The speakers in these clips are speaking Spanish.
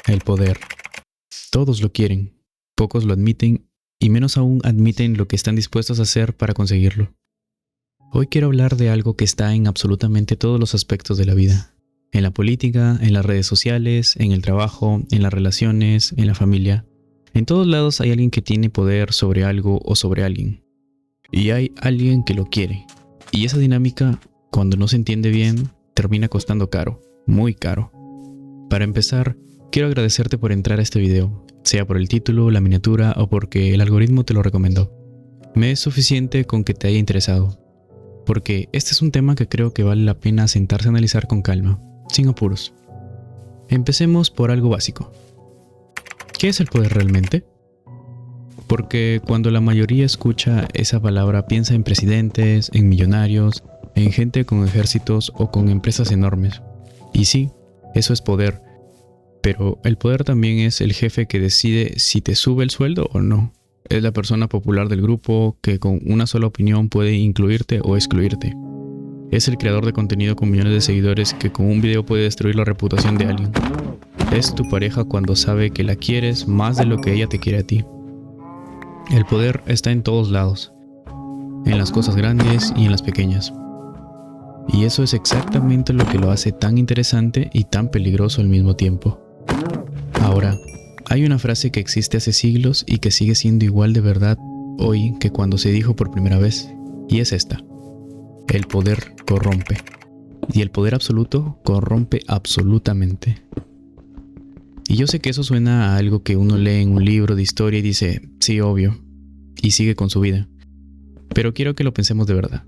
El poder. Todos lo quieren, pocos lo admiten y menos aún admiten lo que están dispuestos a hacer para conseguirlo. Hoy quiero hablar de algo que está en absolutamente todos los aspectos de la vida. En la política, en las redes sociales, en el trabajo, en las relaciones, en la familia. En todos lados hay alguien que tiene poder sobre algo o sobre alguien. Y hay alguien que lo quiere. Y esa dinámica, cuando no se entiende bien, termina costando caro, muy caro. Para empezar, quiero agradecerte por entrar a este video, sea por el título, la miniatura o porque el algoritmo te lo recomendó. Me es suficiente con que te haya interesado, porque este es un tema que creo que vale la pena sentarse a analizar con calma, sin apuros. Empecemos por algo básico. ¿Qué es el poder realmente? Porque cuando la mayoría escucha esa palabra piensa en presidentes, en millonarios, en gente con ejércitos o con empresas enormes. Y sí, eso es poder. Pero el poder también es el jefe que decide si te sube el sueldo o no. Es la persona popular del grupo que con una sola opinión puede incluirte o excluirte. Es el creador de contenido con millones de seguidores que con un video puede destruir la reputación de alguien. Es tu pareja cuando sabe que la quieres más de lo que ella te quiere a ti. El poder está en todos lados, en las cosas grandes y en las pequeñas. Y eso es exactamente lo que lo hace tan interesante y tan peligroso al mismo tiempo. Ahora, hay una frase que existe hace siglos y que sigue siendo igual de verdad hoy que cuando se dijo por primera vez, y es esta: el poder corrompe. Y el poder absoluto corrompe absolutamente. Y yo sé que eso suena a algo que uno lee en un libro de historia y dice, sí, obvio, y sigue con su vida. Pero quiero que lo pensemos de verdad.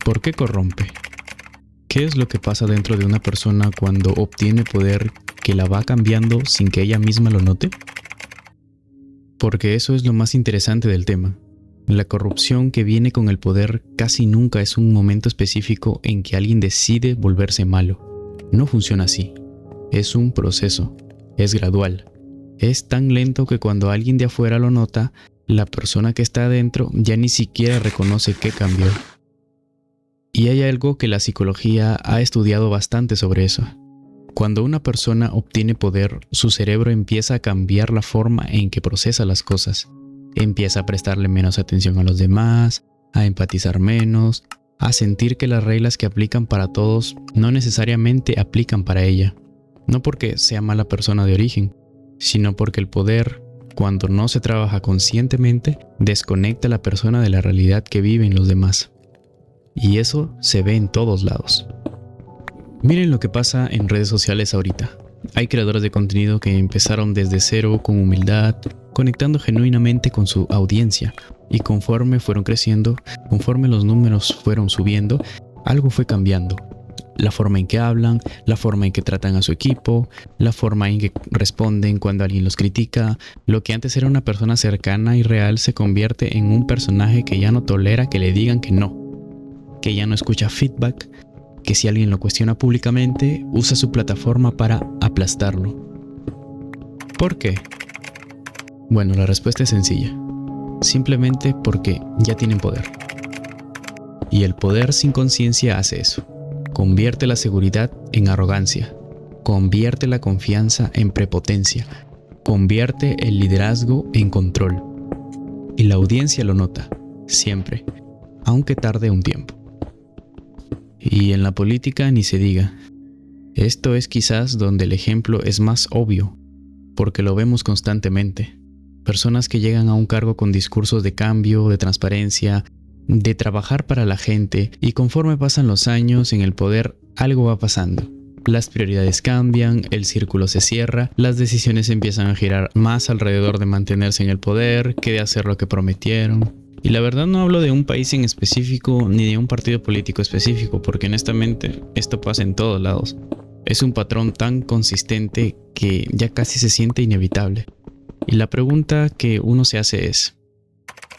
¿Por qué corrompe? ¿Qué es lo que pasa dentro de una persona cuando obtiene poder que la va cambiando sin que ella misma lo note? Porque eso es lo más interesante del tema. La corrupción que viene con el poder casi nunca es un momento específico en que alguien decide volverse malo. No funciona así. Es un proceso. Es gradual. Es tan lento que cuando alguien de afuera lo nota, la persona que está adentro ya ni siquiera reconoce qué cambió. Y hay algo que la psicología ha estudiado bastante sobre eso. Cuando una persona obtiene poder, su cerebro empieza a cambiar la forma en que procesa las cosas. Empieza a prestarle menos atención a los demás, a empatizar menos, a sentir que las reglas que aplican para todos no necesariamente aplican para ella. No porque sea mala persona de origen, sino porque el poder, cuando no se trabaja conscientemente, desconecta a la persona de la realidad que viven los demás. Y eso se ve en todos lados. Miren lo que pasa en redes sociales ahorita. Hay creadores de contenido que empezaron desde cero con humildad, conectando genuinamente con su audiencia. Y conforme fueron creciendo, conforme los números fueron subiendo, algo fue cambiando. La forma en que hablan, la forma en que tratan a su equipo, la forma en que responden cuando alguien los critica. Lo que antes era una persona cercana y real se convierte en un personaje que ya no tolera que le digan que no, que ya no escucha feedback, que si alguien lo cuestiona públicamente, usa su plataforma para aplastarlo. ¿Por qué? Bueno, la respuesta es sencilla. Simplemente porque ya tienen poder. Y el poder sin conciencia hace eso. Convierte la seguridad en arrogancia. Convierte la confianza en prepotencia. Convierte el liderazgo en control. Y la audiencia lo nota, siempre, aunque tarde un tiempo. Y en la política ni se diga. Esto es quizás donde el ejemplo es más obvio, porque lo vemos constantemente. Personas que llegan a un cargo con discursos de cambio, de transparencia, de trabajar para la gente, y conforme pasan los años en el poder, algo va pasando. Las prioridades cambian, el círculo se cierra, las decisiones empiezan a girar más alrededor de mantenerse en el poder que de hacer lo que prometieron. Y la verdad no hablo de un país en específico ni de un partido político específico, porque honestamente esto pasa en todos lados. Es un patrón tan consistente que ya casi se siente inevitable. Y la pregunta que uno se hace es,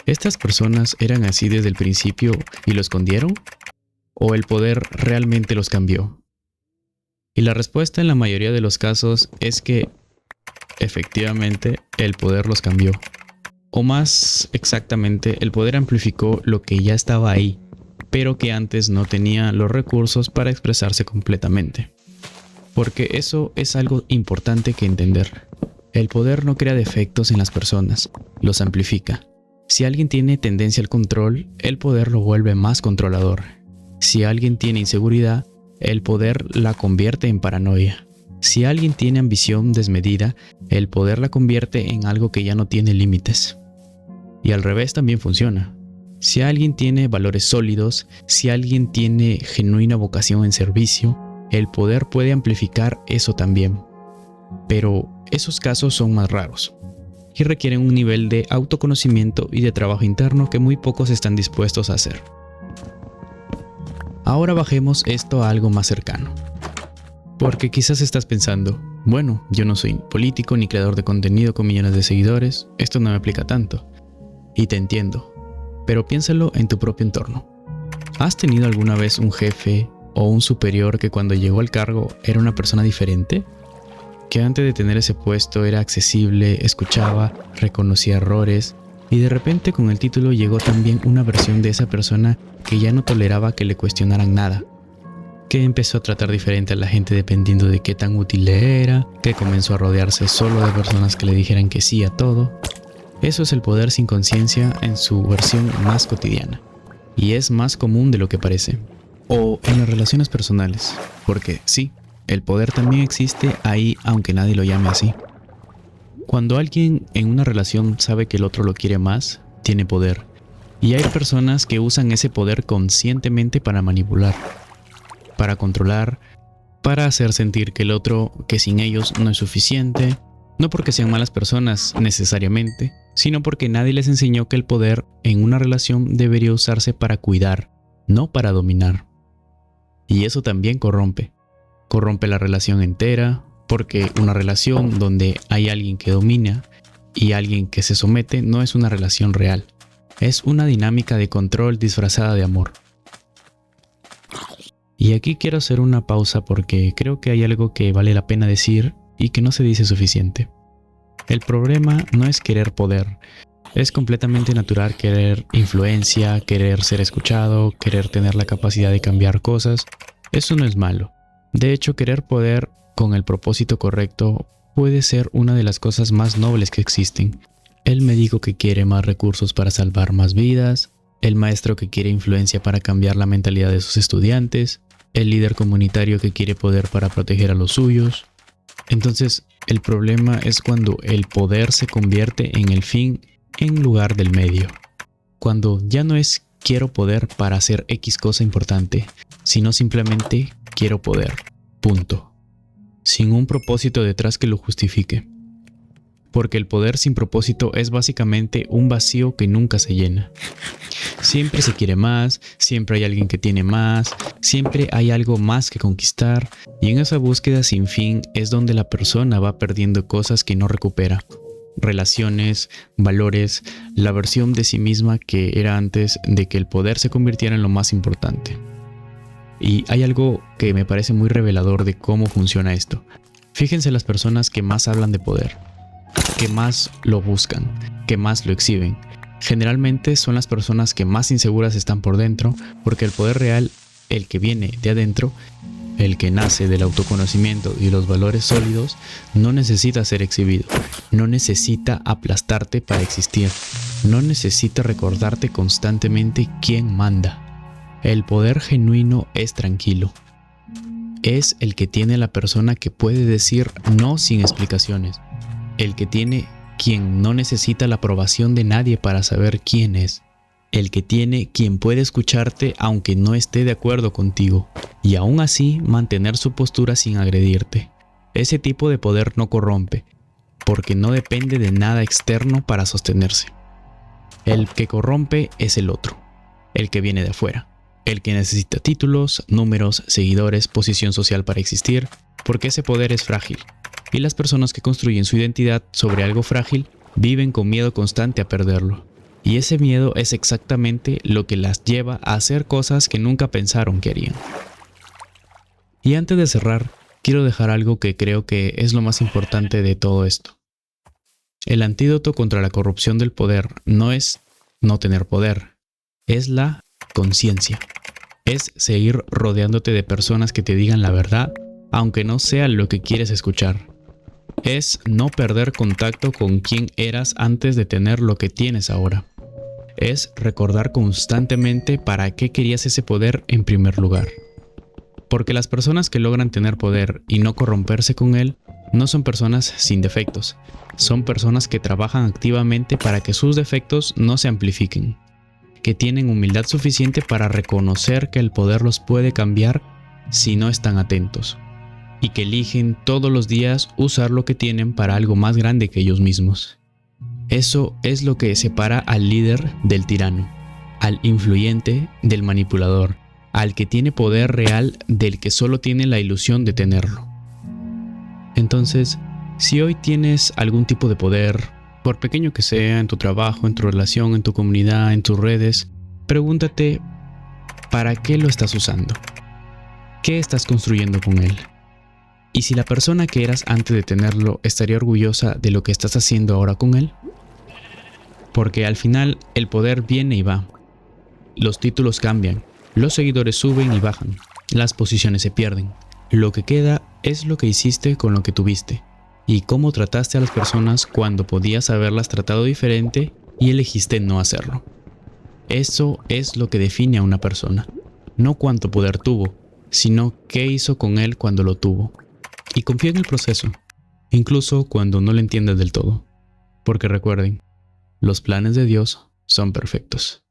¿estas personas eran así desde el principio y lo escondieron? ¿O el poder realmente los cambió? Y la respuesta en la mayoría de los casos es que, efectivamente, el poder los cambió. O más exactamente, el poder amplificó lo que ya estaba ahí, pero que antes no tenía los recursos para expresarse completamente. porque eso es algo importante que entender. El poder no crea defectos en las personas, los amplifica. Si alguien tiene tendencia al control, el poder lo vuelve más controlador. Si alguien tiene inseguridad, el poder la convierte en paranoia. Si alguien tiene ambición desmedida, el poder la convierte en algo que ya no tiene límites. Y al revés también funciona. Si alguien tiene valores sólidos, si alguien tiene genuina vocación en servicio, el poder puede amplificar eso también. Pero esos casos son más raros y requieren un nivel de autoconocimiento y de trabajo interno que muy pocos están dispuestos a hacer. Ahora bajemos esto a algo más cercano. Porque quizás estás pensando, bueno, yo no soy político ni creador de contenido con millones de seguidores, esto no me aplica tanto. Y te entiendo, pero piénsalo en tu propio entorno. ¿Has tenido alguna vez un jefe o un superior que cuando llegó al cargo era una persona diferente? Que antes de tener ese puesto era accesible, escuchaba, reconocía errores, y de repente con el título llegó también una versión de esa persona que ya no toleraba que le cuestionaran nada, que empezó a tratar diferente a la gente dependiendo de qué tan útil le era, que comenzó a rodearse solo de personas que le dijeran que sí a todo. Eso es el poder sin conciencia en su versión más cotidiana, y es más común de lo que parece. O en las relaciones personales, porque sí, el poder también existe ahí aunque nadie lo llame así. Cuando alguien en una relación sabe que el otro lo quiere más, tiene poder. Y hay personas que usan ese poder conscientemente para manipular, para controlar, para hacer sentir que el otro, que sin ellos no es suficiente, no porque sean malas personas necesariamente, sino porque nadie les enseñó que el poder en una relación debería usarse para cuidar, no para dominar. Y eso también corrompe. Corrompe la relación entera, porque una relación donde hay alguien que domina y alguien que se somete no es una relación real. Es una dinámica de control disfrazada de amor. Y aquí quiero hacer una pausa porque creo que hay algo que vale la pena decir y que no se dice suficiente. El problema no es querer poder. Es completamente natural querer influencia, querer ser escuchado, querer tener la capacidad de cambiar cosas. Eso no es malo. De hecho, querer poder con el propósito correcto puede ser una de las cosas más nobles que existen. El médico que quiere más recursos para salvar más vidas, el maestro que quiere influencia para cambiar la mentalidad de sus estudiantes, el líder comunitario que quiere poder para proteger a los suyos. Entonces, el problema es cuando el poder se convierte en el fin en lugar del medio. Cuando ya no es quiero poder para hacer X cosa importante, sino simplemente quiero poder, punto. Sin un propósito detrás que lo justifique. Porque el poder sin propósito es básicamente un vacío que nunca se llena. Siempre se quiere más, siempre hay alguien que tiene más, siempre hay algo más que conquistar, y en esa búsqueda sin fin es donde la persona va perdiendo cosas que no recupera. Relaciones, valores, la versión de sí misma que era antes de que el poder se convirtiera en lo más importante. Y hay algo que me parece muy revelador de cómo funciona esto. Fíjense las personas que más hablan de poder, que más lo buscan, que más lo exhiben. Generalmente son las personas que más inseguras están por dentro, porque el poder real, el que viene de adentro, el que nace del autoconocimiento y los valores sólidos, no necesita ser exhibido, no necesita aplastarte para existir, no necesita recordarte constantemente quién manda. El poder genuino es tranquilo. Es el que tiene la persona que puede decir no sin explicaciones. El que tiene quien no necesita la aprobación de nadie para saber quién es. El que tiene quien puede escucharte aunque no esté de acuerdo contigo. Y aún así mantener su postura sin agredirte. Ese tipo de poder no corrompe, porque no depende de nada externo para sostenerse. El que corrompe es el otro, el que viene de afuera. El que necesita títulos, números, seguidores, posición social para existir, porque ese poder es frágil. Y las personas que construyen su identidad sobre algo frágil viven con miedo constante a perderlo. Y ese miedo es exactamente lo que las lleva a hacer cosas que nunca pensaron que harían. Y antes de cerrar, quiero dejar algo que creo que es lo más importante de todo esto. El antídoto contra la corrupción del poder no es no tener poder, es la conciencia. Es seguir rodeándote de personas que te digan la verdad aunque no sea lo que quieres escuchar. Es no perder contacto con quien eras antes de tener lo que tienes ahora. Es recordar constantemente para qué querías ese poder en primer lugar. Porque las personas que logran tener poder y no corromperse con él, no son personas sin defectos, son personas que trabajan activamente para que sus defectos no se amplifiquen, que tienen humildad suficiente para reconocer que el poder los puede cambiar si no están atentos, y que eligen todos los días usar lo que tienen para algo más grande que ellos mismos. Eso es lo que separa al líder del tirano, al influyente del manipulador, al que tiene poder real del que solo tiene la ilusión de tenerlo. Entonces, si hoy tienes algún tipo de poder, por pequeño que sea, en tu trabajo, en tu relación, en tu comunidad, en tus redes, pregúntate, ¿para qué lo estás usando? ¿Qué estás construyendo con él? ¿Y si la persona que eras antes de tenerlo estaría orgullosa de lo que estás haciendo ahora con él? Porque al final el poder viene y va. Los títulos cambian, los seguidores suben y bajan, las posiciones se pierden. Lo que queda es lo que hiciste con lo que tuviste y cómo trataste a las personas cuando podías haberlas tratado diferente y elegiste no hacerlo. Eso es lo que define a una persona, no cuánto poder tuvo, sino qué hizo con él cuando lo tuvo. Y confía en el proceso, incluso cuando no lo entiendas del todo, porque recuerden, los planes de Dios son perfectos.